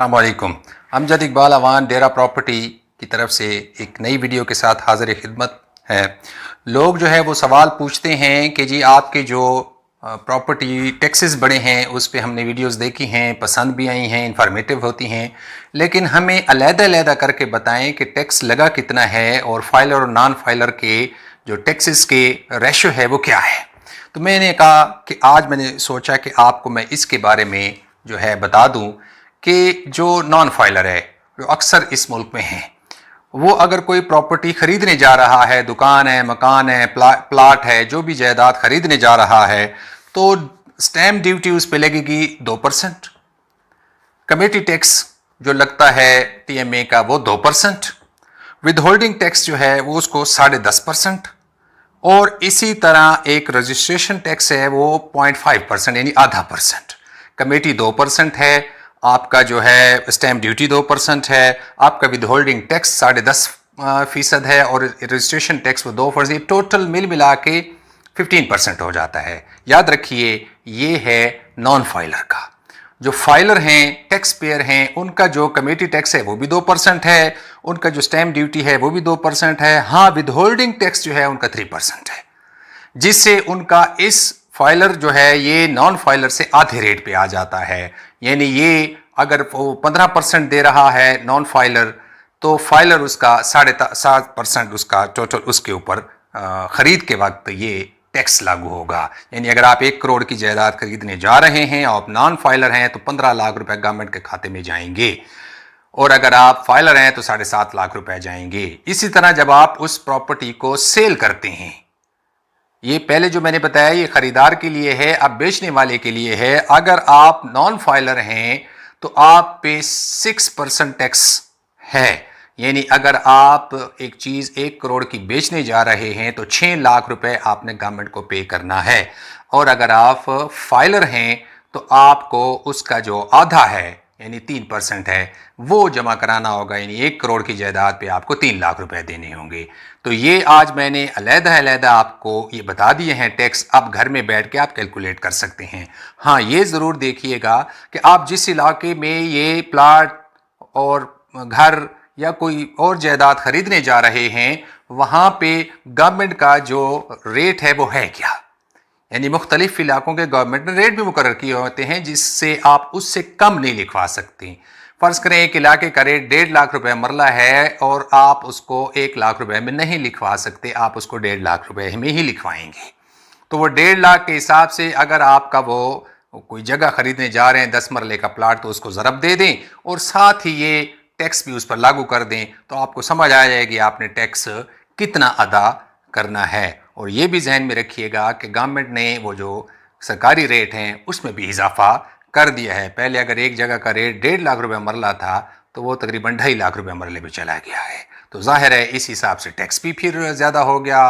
अस्सलामुअलैकुम। अमजद इकबाल अवान डेरा प्रॉपर्टी की तरफ से एक नई वीडियो के साथ हाजिर खिदमत है। लोग जो है वो सवाल पूछते हैं कि जी आपके जो प्रॉपर्टी टैक्सेस बड़े हैं उस पे हमने वीडियोस देखी हैं, पसंद भी आई हैं, इंफॉर्मेटिव होती हैं, लेकिन हमें अलग-अलग करके बताएं कि टैक्स लगा कितना है और फाइलर और नॉन फाइलर के जो टैक्सेस के रेशो है वो क्या है। तो मैंने कहा कि आज मैंने सोचा कि आपको मैं इसके बारे में जो है बता दूं कि जो नॉन फाइलर है जो अक्सर इस मुल्क में हैं, वो अगर कोई प्रॉपर्टी खरीदने जा रहा है, दुकान है, मकान है, प्लाट है, जो भी जायदाद खरीदने जा रहा है, तो स्टैम्प ड्यूटी उस पर लगेगी 2%, कमेटी टैक्स जो लगता है टीएमए का वो 2%, विद होल्डिंग टैक्स जो है वो उसको 10.5%, और इसी तरह एक रजिस्ट्रेशन टैक्स है वो 0.5% यानी आधा परसेंट। कमेटी 2% है, आपका जो है स्टैम्प ड्यूटी 2% है, आपका विद होल्डिंग टैक्स 10.5% है और रजिस्ट्रेशन टैक्स वो 2%, टोटल मिल मिला के 15% हो जाता है। याद रखिए ये है नॉन फाइलर का। जो फाइलर हैं, टैक्स पेयर हैं, उनका जो कमेटी टैक्स है वो भी 2% है, उनका जो स्टैम्प ड्यूटी है वो भी 2% है। हाँ, विद होल्डिंग टैक्स जो है उनका 3% है, जिससे उनका इस फाइलर जो है ये नॉन फाइलर से आधे रेट पे आ जाता है। यानी ये अगर वो 15% दे रहा है नॉन फाइलर, तो फाइलर उसका 7.5% उसका टोटल उसके ऊपर खरीद के वक्त ये टैक्स लागू होगा। यानी अगर आप 1 करोड़ की जायदाद खरीदने जा रहे हैं और आप नॉन फाइलर हैं तो 15 लाख रुपए गवर्नमेंट के खाते में जाएंगे, और अगर आप फाइलर हैं तो 7.5 लाख रुपए जाएंगे। इसी तरह जब आप उस प्रॉपर्टी को सेल करते हैं, ये पहले जो मैंने बताया ये खरीदार के लिए है, अब बेचने वाले के लिए है। अगर आप नॉन फाइलर हैं तो आप पे 6% टैक्स है। यानी अगर आप एक चीज़ 1 करोड़ की बेचने जा रहे हैं तो 6 लाख रुपए आपने गवर्नमेंट को पे करना है, और अगर आप फाइलर हैं तो आपको उसका जो आधा है यानी 3% है वो जमा कराना होगा। यानी 1 करोड़ की जायदाद पे आपको 3 लाख रुपए देने होंगे। तो ये आज मैंने अलग-अलग आपको ये बता दिए हैं टैक्स। अब घर में बैठ के आप कैलकुलेट कर सकते हैं। हाँ, ये ज़रूर देखिएगा कि आप जिस इलाके में ये प्लाट और घर या कोई और जायदाद खरीदने जा रहे हैं वहाँ पे गवर्नमेंट का जो रेट है वो है क्या। यानी मुख्तलिफ इलाकों के गवर्नमेंट ने रेट भी मुकर्रर किए होते हैं जिससे आप उससे कम नहीं लिखवा सकते। फ़र्ज़ करें एक इलाके का रेट 1.5 लाख रुपए मरला है और आप उसको 1 लाख रुपए में नहीं लिखवा सकते, आप उसको 1.5 लाख रुपए में ही लिखवाएंगे। तो वो 1.5 लाख के हिसाब से अगर आपका वो कोई जगह खरीदने जा रहे हैं 10 मरले का प्लाट, तो उसको ज़रब दे दें और साथ ही ये टैक्स भी उस पर लागू कर दें, तो आपको समझ आ जाएगी आपने टैक्स कितना अदा करना है। और ये भी जहन में रखिएगा कि गवर्नमेंट ने वो जो सरकारी रेट हैं उसमें भी इजाफा कर दिया है। पहले अगर एक जगह का रेट 1.5 लाख रुपए मरला था तो वो तकरीबन 2.5 लाख रुपए मरले पे चला गया है। तो जाहिर है इस हिसाब से टैक्स भी फिर ज़्यादा हो गया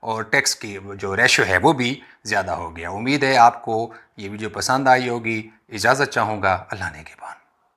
और टैक्स की जो रेशो है वो भी ज़्यादा हो गया। उम्मीद है आपको ये वीडियो पसंद आई होगी। इजाज़त चाहूँगा। अल्लाह ने के बाद।